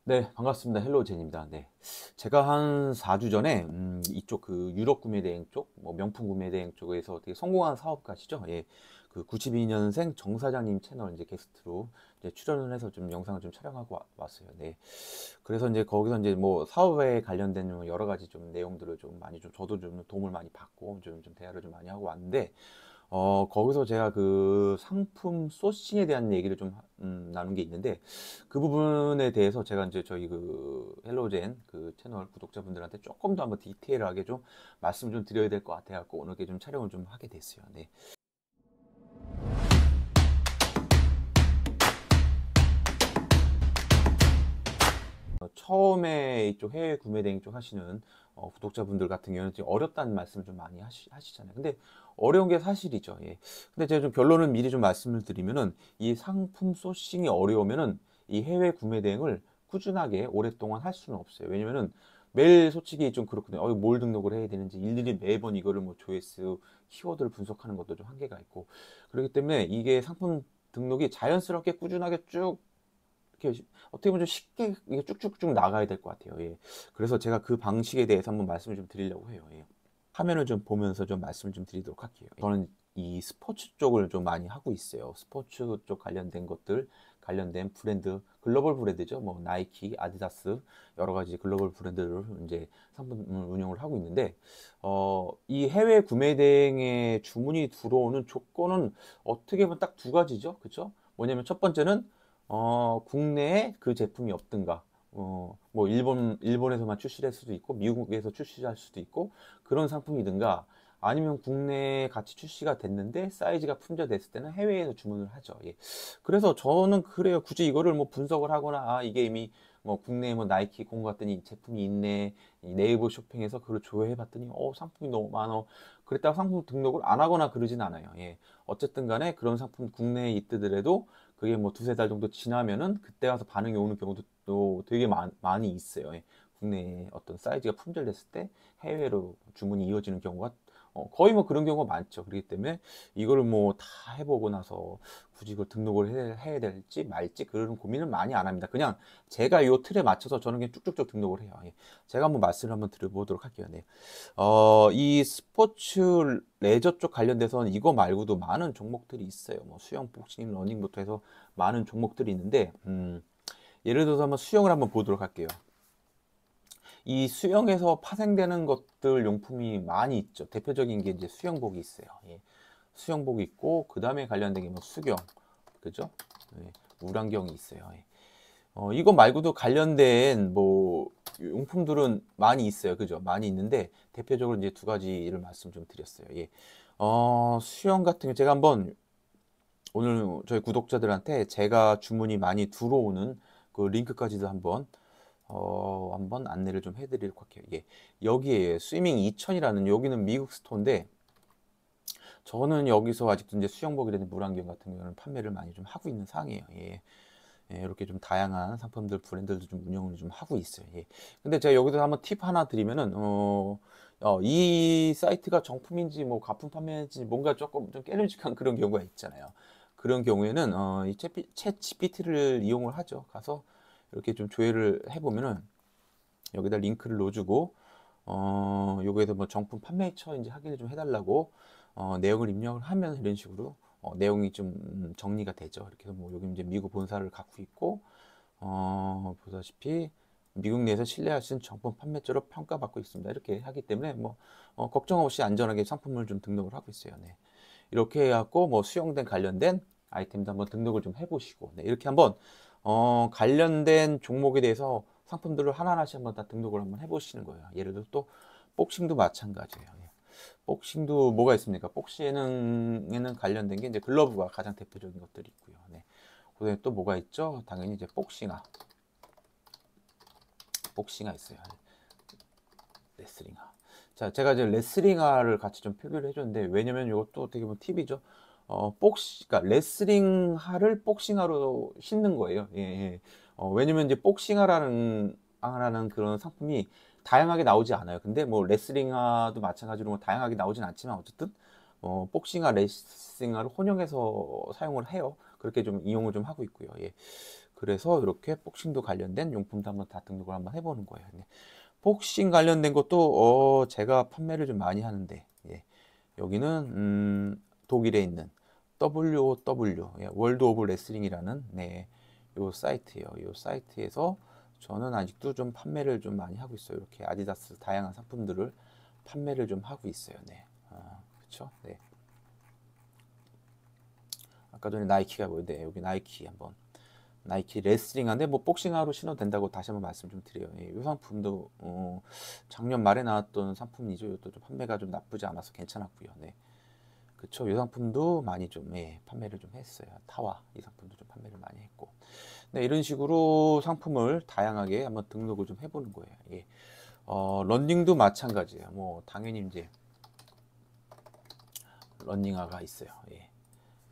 네, 반갑습니다. 헬로우 제니입니다. 네. 제가 한 4주 전에, 이쪽 그 유럽 구매대행 쪽, 뭐 명품 구매대행 쪽에서 되게 성공한 사업가시죠. 예. 그 92년생 정 사장님 채널 이제 게스트로 이제 출연을 해서 좀 영상을 좀 촬영하고 왔어요. 네. 그래서 이제 거기서 이제 뭐 사업에 관련된 여러 가지 좀 내용들을 좀 많이 좀 저도 좀 도움을 많이 받고 좀 대화를 좀 많이 하고 왔는데, 거기서 제가 그 상품 소싱에 대한 얘기를 좀 나눈 게 있는데 그 부분에 대해서 제가 이제 저희 그 헬로젠 그 채널 구독자분들한테 조금 더 한번 디테일하게 좀 말씀 좀 드려야 될 것 같아 갖고 오늘 이렇게 좀 촬영을 좀 하게 됐어요. 네. 처음에 이쪽 해외 구매 대행 쪽 하시는 구독자분들 같은 경우는 좀 어렵다는 말씀을 좀 많이 하시잖아요. 근데 어려운 게 사실이죠. 예. 근데 제가 좀 결론을 미리 좀 말씀을 드리면은 이 상품 소싱이 어려우면은 이 해외 구매 대행을 꾸준하게 오랫동안 할 수는 없어요. 왜냐면은 매일 솔직히 좀 그렇거든요. 뭘 등록을 해야 되는지 일일이 매번 이거를 뭐 조회수, 키워드를 분석하는 것도 좀 한계가 있고 그렇기 때문에 이게 상품 등록이 자연스럽게 꾸준하게 쭉 이렇게 어떻게 보면 좀 쉽게 이게 쭉쭉쭉 나가야 될 것 같아요. 예. 그래서 제가 그 방식에 대해서 한번 말씀을 좀 드리려고 해요. 예. 화면을 좀 보면서 좀 말씀을 좀 드리도록 할게요. 저는 이 스포츠 쪽을 좀 많이 하고 있어요. 스포츠 쪽 관련된 것들, 관련된 브랜드, 글로벌 브랜드죠. 뭐 나이키, 아디다스 여러 가지 글로벌 브랜드를 이제 상품을 운영을 하고 있는데, 이 해외 구매 대행에 주문이 들어오는 조건은 어떻게 보면 딱 두 가지죠. 그렇죠? 뭐냐면 첫 번째는 국내에 그 제품이 없든가, 뭐 일본에서만 출시할 수도 있고 미국에서 출시할 수도 있고 그런 상품이든가 아니면 국내에 같이 출시가 됐는데 사이즈가 품절됐을 때는 해외에서 주문을 하죠. 예. 그래서 저는 그래요. 굳이 이거를 뭐 분석을 하거나 이게 이미 뭐 국내에 뭐 나이키 공고 갔더니 이 제품이 있네. 이 네이버 쇼핑에서 그걸 조회해 봤더니 상품이 너무 많어. 그랬다가 상품 등록을 안 하거나 그러진 않아요. 예. 어쨌든 간에 그런 상품 국내에 있더라도 그게 뭐 두세 달 정도 지나면은 그때 가서 반응이 오는 경우도 또 되게 많이 있어요. 예. 국내에 어떤 사이즈가 품절됐을 때 해외로 주문이 이어지는 경우가 거의 뭐 그런 경우가 많죠. 그렇기 때문에 이거를 뭐 다 해보고 나서 굳이 이걸 등록을 해야 될지 말지 그런 고민을 많이 안 합니다. 그냥 제가 이 틀에 맞춰서 저는 그냥 쭉쭉쭉 등록을 해요. 예. 제가 한번 말씀을 한번 드려보도록 할게요. 네. 이 스포츠 레저 쪽 관련돼서는 이거 말고도 많은 종목들이 있어요. 뭐 수영, 복싱, 러닝부터 해서 많은 종목들이 있는데, 예를 들어서 한번 수영을 한번 보도록 할게요. 이 수영에서 파생되는 것들 용품이 많이 있죠. 대표적인 게 이제 수영복이 있어요. 예. 수영복이 있고, 그 다음에 관련된 게 뭐 수경, 그죠? 예. 물안경이 있어요. 예. 이거 말고도 관련된 뭐 용품들은 많이 있어요. 그죠? 많이 있는데 대표적으로 이제 두 가지를 말씀 좀 드렸어요. 예. 수영 같은 게 제가 한번 오늘 저희 구독자들한테 제가 주문이 많이 들어오는 그 링크까지도 한번 안내를 좀 해드리도록 할게요. 예. 여기에 스위밍 2000이라는 여기는 미국 스토어인데 저는 여기서 아직도 이제 수영복이라든지 물안경 같은 경우는 판매를 많이 좀 하고 있는 상황이에요. 예. 예, 이렇게 좀 다양한 상품들 브랜드도 좀 운영을 좀 하고 있어요. 예. 근데 제가 여기서 한번 팁 하나 드리면은 이 사이트가 정품인지 뭐 가품 판매인지 뭔가 조금 좀 깨름직한 그런 경우가 있잖아요. 그런 경우에는 챗 GPT를 이용을 하죠. 가서 이렇게 좀 조회를 해보면은 여기다 링크를 넣어주고 요거에서 뭐 정품 판매처인지 확인을 좀 해달라고 내용을 입력을 하면 이런 식으로 내용이 좀 정리가 되죠. 이렇게 해서 뭐 여기 이제 미국 본사를 갖고 있고 보다시피 미국 내에서 신뢰할 수 있는 정품 판매처로 평가받고 있습니다. 이렇게 하기 때문에 뭐 걱정 없이 안전하게 상품을 좀 등록을 하고 있어요. 네. 이렇게 해갖고 뭐 수영된 관련된 아이템도 한번 등록을 좀 해보시고 네. 이렇게 한번 관련된 종목에 대해서 상품들을 하나하나씩 한번 다 등록을 한번 해보시는 거예요. 예를 들어 또 복싱도 마찬가지예요. 예. 복싱도 뭐가 있습니까? 복싱에는 관련된 게 이제 글러브가 가장 대표적인 것들이 있고요. 네. 그다음에 또 뭐가 있죠? 당연히 이제 복싱화 있어요. 레슬링화. 자, 제가 이제 레슬링화를 같이 좀 표기를 해줬는데 왜냐면 이것도 어떻게 보면 팁이죠. 그러니까 레슬링화를 복싱화로 신는 거예요. 예, 예. 왜냐면 이제 복싱화라는 그런 상품이 다양하게 나오지 않아요. 근데 뭐 레슬링화도 마찬가지로 뭐 다양하게 나오진 않지만 어쨌든 복싱화, 레슬링화를 혼용해서 사용을 해요. 그렇게 좀 이용을 좀 하고 있고요. 예. 그래서 이렇게 복싱도 관련된 용품도 한번 다 등록을 한번 해보는 거예요. 네. 복싱 관련된 것도 제가 판매를 좀 많이 하는데, 예. 여기는 독일에 있는 WOW, 예, 월드 오브 레슬링이라는, 네, 요 사이트예요. 요 사이트에서 저는 아직도 좀 판매를 좀 많이 하고 있어요. 이렇게 아디다스 다양한 상품들을 판매를 좀 하고 있어요. 네, 그렇죠. 네. 아까 전에 나이키가 뭐였는데, 여기 나이키 한번, 나이키 레슬링한데 뭐 복싱화로 신어도 된다고 다시 한번 말씀 좀 드려요. 예, 이 상품도 작년 말에 나왔던 상품이죠. 이것도 좀 판매가 좀 나쁘지 않아서 괜찮았고요. 네, 그쵸. 이 상품도 많이 좀 판매를 좀 했어요. 타와 이 상품도 좀 판매를 많이 했고, 네, 이런 식으로 상품을 다양하게 한번 등록을 좀 해보는 거예요. 예. 러닝도 마찬가지예요. 뭐 당연히 이제 러닝화가 있어요. 예.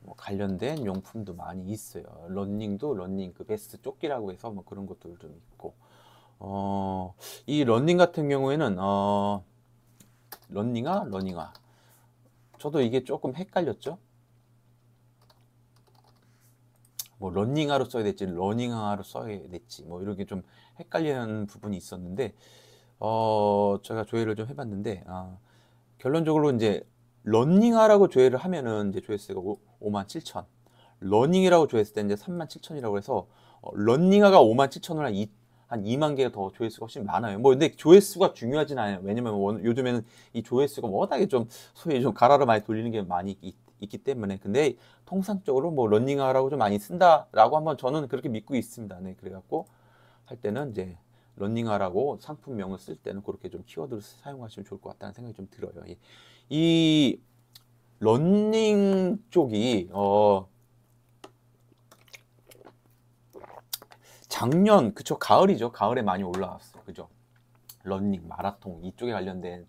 뭐 관련된 용품도 많이 있어요. 러닝도 러닝 그 베스트 조끼라고 해서 뭐 그런 것들 좀 있고, 이 러닝 같은 경우에는 러닝화 저도 이게 조금 헷갈렸죠. 뭐 러닝화로 써야 될지 러닝화로 써야 될지 뭐 이렇게 좀 헷갈리는 부분이 있었는데, 제가 조회를 좀 해봤는데, 결론적으로 이제 러닝화라고 조회를 하면은 이제 조회수가 57,000, 러닝이라고 조회했을 때 이제 37,000이라고 해서 러닝화가 57,000을 한 2만 개가 더 조회수가 훨씬 많아요. 뭐 근데 조회수가 중요하진 않아요. 왜냐면 요즘에는 이 조회수가 워낙에 좀 소위 좀 가라로 많이 돌리는 게 많이 있기 때문에. 근데 통상적으로 뭐 러닝화라고 좀 많이 쓴다라고 한번 저는 그렇게 믿고 있습니다. 네, 그래갖고 할 때는 이제 러닝화라고 상품명을 쓸 때는 그렇게 좀 키워드를 사용하시면 좋을 것 같다는 생각이 좀 들어요. 이 러닝 쪽이 작년 그쵸, 가을이죠. 가을에 많이 올라왔어요. 그죠? 러닝, 마라톤 이쪽에 관련된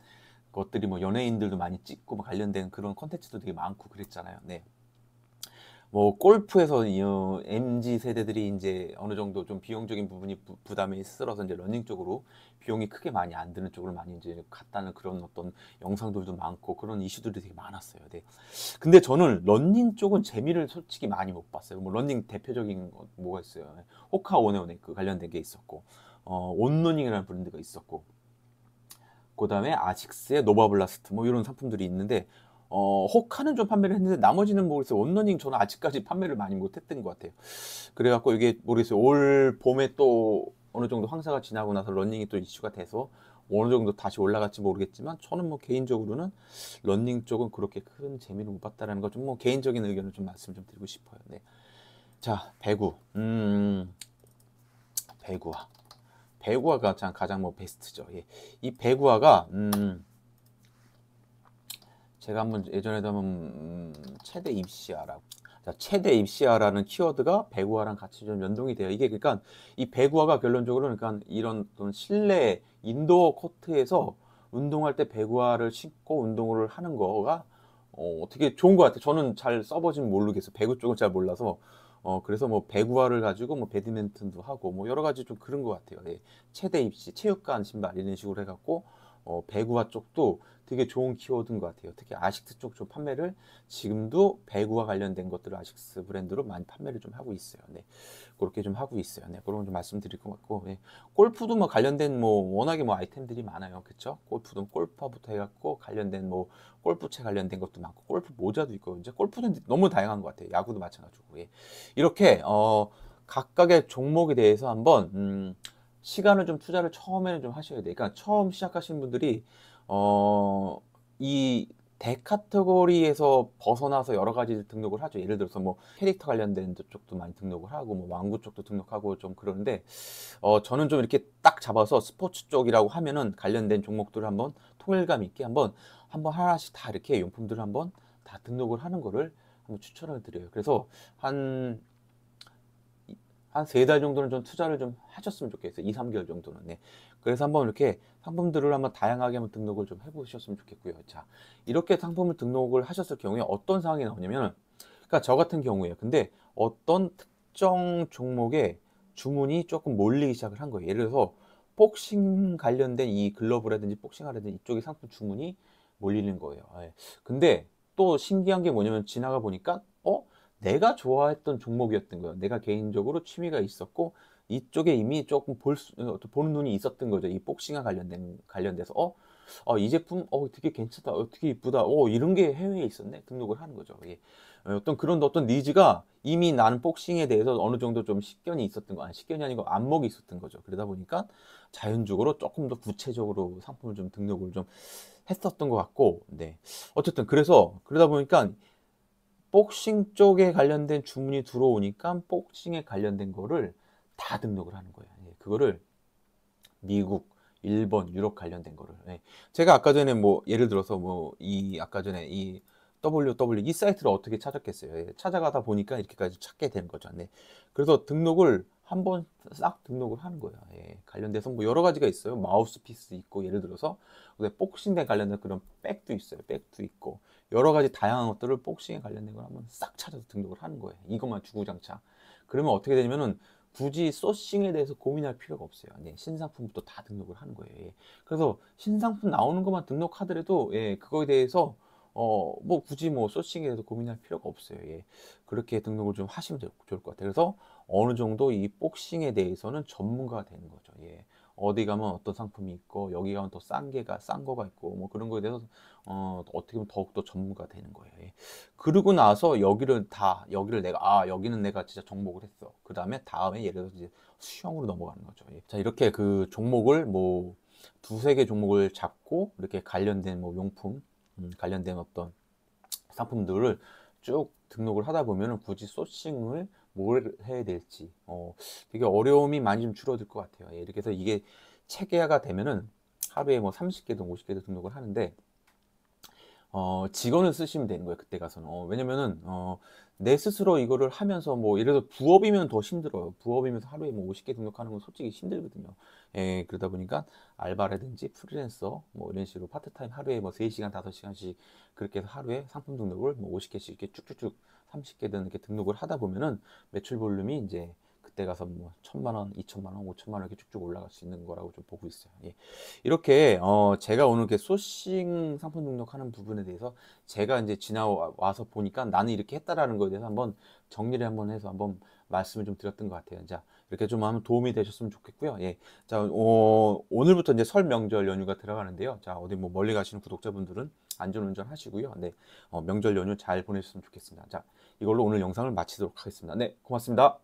것들이 뭐 연예인들도 많이 찍고 뭐 관련된 그런 콘텐츠도 되게 많고 그랬잖아요. 네. 뭐 골프에서 MZ 세대들이 이제 어느 정도 좀 비용적인 부분이 부담이 있어서 이제 러닝 쪽으로 비용이 크게 많이 안 드는 쪽으로 많이 이제 갔다는 그런 어떤 영상들도 많고 그런 이슈들이 되게 많았어요. 네. 근데 저는 러닝 쪽은 재미를 솔직히 많이 못 봤어요. 뭐 러닝 대표적인 거 뭐가 있어요? 호카 오네오네 그 관련된 게 있었고, 온러닝이라는 브랜드가 있었고, 그다음에 아식스의 노바블라스트 뭐 이런 상품들이 있는데, 호카는 좀 판매를 했는데 나머지는 모르겠어요. 온러닝 저는 아직까지 판매를 많이 못했던 것 같아요. 그래갖고 이게 모르겠어요. 올 봄에 또 어느 정도 황사가 지나고 나서 러닝이 또 이슈가 돼서 어느 정도 다시 올라갈지 모르겠지만, 저는 뭐 개인적으로는 러닝 쪽은 그렇게 큰 재미를 못 봤다라는 거 좀 뭐 개인적인 의견을 좀 말씀 좀 드리고 싶어요. 네. 자, 배구. 배구화. 배구화가 가장 뭐 베스트죠. 예. 이 배구화가 제가 한번 예전에도 한번 최대 입시화라고. 자, 최대 입시화라는 키워드가 배구화랑 같이 좀 연동이 돼요. 이게 그러니까 이 배구화가 결론적으로 그러니까 이런 어떤 실내 인도어 코트에서 운동할 때 배구화를 신고 운동을 하는 거가 되게 좋은 것 같아요. 저는 잘 써보진 모르겠어요. 배구 쪽은 잘 몰라서. 그래서 뭐 배구화를 가지고 뭐 배드민턴도 하고 뭐 여러 가지 좀 그런 것 같아요. 예. 최대 입시, 체육관 신발 이런 식으로 해갖고 배구화 쪽도 되게 좋은 키워드인 것 같아요. 특히 아식스 쪽 좀 판매를 지금도 배구와 관련된 것들을 아식스 브랜드로 많이 판매를 좀 하고 있어요. 네, 그렇게 좀 하고 있어요. 네, 그런 좀 말씀드릴 것 같고, 네. 골프도 뭐 관련된 뭐 워낙에 뭐 아이템들이 많아요, 그렇죠? 골프도 골퍼부터 해갖고 관련된 뭐 골프채 관련된 것도 많고, 골프 모자도 있고, 이제 골프는 너무 다양한 것 같아요. 야구도 마찬가지고, 예. 이렇게 각각의 종목에 대해서 한번 시간을 좀 투자를 처음에는 좀 하셔야 돼요. 그러니까 처음 시작하시는 분들이 이 대카테고리에서 벗어나서 여러 가지 등록을 하죠. 예를 들어서 뭐 캐릭터 관련된 쪽도 많이 등록을 하고 뭐 왕구 쪽도 등록하고 좀 그러는데, 저는 좀 이렇게 딱 잡아서 스포츠 쪽이라고 하면은 관련된 종목들을 한번 통일감 있게 한번 하나씩 다 이렇게 용품들을 한번 다 등록을 하는 거를 한번 추천을 드려요. 그래서 한 3달 정도는 좀 투자를 좀 하셨으면 좋겠어요. 2, 3개월 정도는. 네. 그래서 한번 이렇게 상품들을 한번 다양하게 한번 등록을 좀 해보셨으면 좋겠고요. 자, 이렇게 상품을 등록을 하셨을 경우에 어떤 상황이 나오냐면, 그러니까 저 같은 경우에요. 근데 어떤 특정 종목에 주문이 조금 몰리기 시작을 한 거예요. 예를 들어서 복싱 관련된 이 글러브라든지 복싱화라든지 이쪽에 상품 주문이 몰리는 거예요. 예. 근데 또 신기한 게 뭐냐면 지나가 보니까 내가 좋아했던 종목이었던 거예요. 내가 개인적으로 취미가 있었고 이쪽에 이미 조금 보는 눈이 있었던 거죠. 이 복싱과 관련돼서 이 제품 되게 괜찮다. 되게 이쁘다. 이런 게 해외에 있었네. 등록을 하는 거죠. 예. 어떤 니즈가 이미 나는 복싱에 대해서 어느 정도 좀 식견이 있었던 거, 아니 식견이 아니고 안목이 있었던 거죠. 그러다 보니까 자연적으로 조금 더 구체적으로 상품을 좀 등록을 좀 했었던 것 같고, 네. 어쨌든 그래서 그러다 보니까 복싱 쪽에 관련된 주문이 들어오니까 복싱에 관련된 거를 다 등록을 하는 거예요. 예, 그거를 미국, 일본, 유럽 관련된 거를. 예. 제가 아까 전에 뭐 예를 들어서 뭐 이 아까 전에 이 WW 이 사이트를 어떻게 찾았겠어요? 예, 찾아가다 보니까 이렇게까지 찾게 되는 거죠. 네. 그래서 등록을 한번 싹 등록을 하는 거예요. 예, 관련돼서 뭐 여러 가지가 있어요. 마우스피스 있고 예를 들어서 복싱에 관련된 그런 백도 있어요. 백도 있고 여러 가지 다양한 것들을 복싱에 관련된 걸 한번 싹 찾아서 등록을 하는 거예요. 이것만 주구장창. 그러면 어떻게 되냐면은 굳이 소싱에 대해서 고민할 필요가 없어요. 네, 신상품부터 다 등록을 하는 거예요. 예. 그래서 신상품 나오는 것만 등록하더라도 예, 그거에 대해서 뭐 굳이 뭐 소싱에 대해서 고민할 필요가 없어요. 예. 그렇게 등록을 좀 하시면 좋을 것 같아요. 그래서 어느 정도 이 복싱에 대해서는 전문가가 되는 거죠. 예. 어디 가면 어떤 상품이 있고 여기 가면 더 싼 거가 있고 뭐 그런 거에 대해서 어떻게 보면 더욱더 전문가가 되는 거예요. 예. 그러고 나서 여기를 내가 여기는 내가 진짜 접목을 했어. 그 다음에 예를 들어서 이제 수영으로 넘어가는 거죠. 예. 자, 이렇게 그 종목을 뭐 두세 개 종목을 잡고 이렇게 관련된 뭐 용품 관련된 어떤 상품들을 쭉 등록을 하다 보면은 굳이 소싱을 뭘 해야 될지 되게 어려움이 많이 좀 줄어들 것 같아요. 예, 이렇게 해서 이게 체계화가 되면은 하루에 뭐 30개든 50개든 등록을 하는데 직원을 쓰시면 되는 거예요. 그때 가서는. 왜냐면은 내 스스로 이거를 하면서 뭐 예를 들어 부업이면 더 힘들어요. 부업이면서 하루에 뭐 50개 등록하는 건 솔직히 힘들거든요. 예, 그러다 보니까 알바라든지 프리랜서 뭐 이런 식으로 파트타임 하루에 뭐 3시간, 5시간씩 그렇게 해서 하루에 상품 등록을 뭐 50개씩 이렇게 쭉쭉쭉 30개든 이렇게 등록을 하다 보면은 매출 볼륨이 이제 그때 가서 뭐 1,000만 원, 2,000만 원, 5,000만 원 이렇게 쭉쭉 올라갈 수 있는 거라고 좀 보고 있어요. 예. 이렇게 제가 오늘 이렇게 소싱 상품 등록하는 부분에 대해서 제가 이제 지나와서 보니까 나는 이렇게 했다라는 거에 대해서 한번 정리를 한번 해서 한번 말씀을 좀 드렸던 것 같아요. 자, 이렇게 좀 하면 도움이 되셨으면 좋겠고요. 예. 자, 오늘부터 이제 설 명절 연휴가 들어가는데요. 자, 어디 뭐 멀리 가시는 구독자분들은 안전운전 하시고요. 네. 명절 연휴 잘 보내셨으면 좋겠습니다. 자, 이걸로 오늘 영상을 마치도록 하겠습니다. 네, 고맙습니다.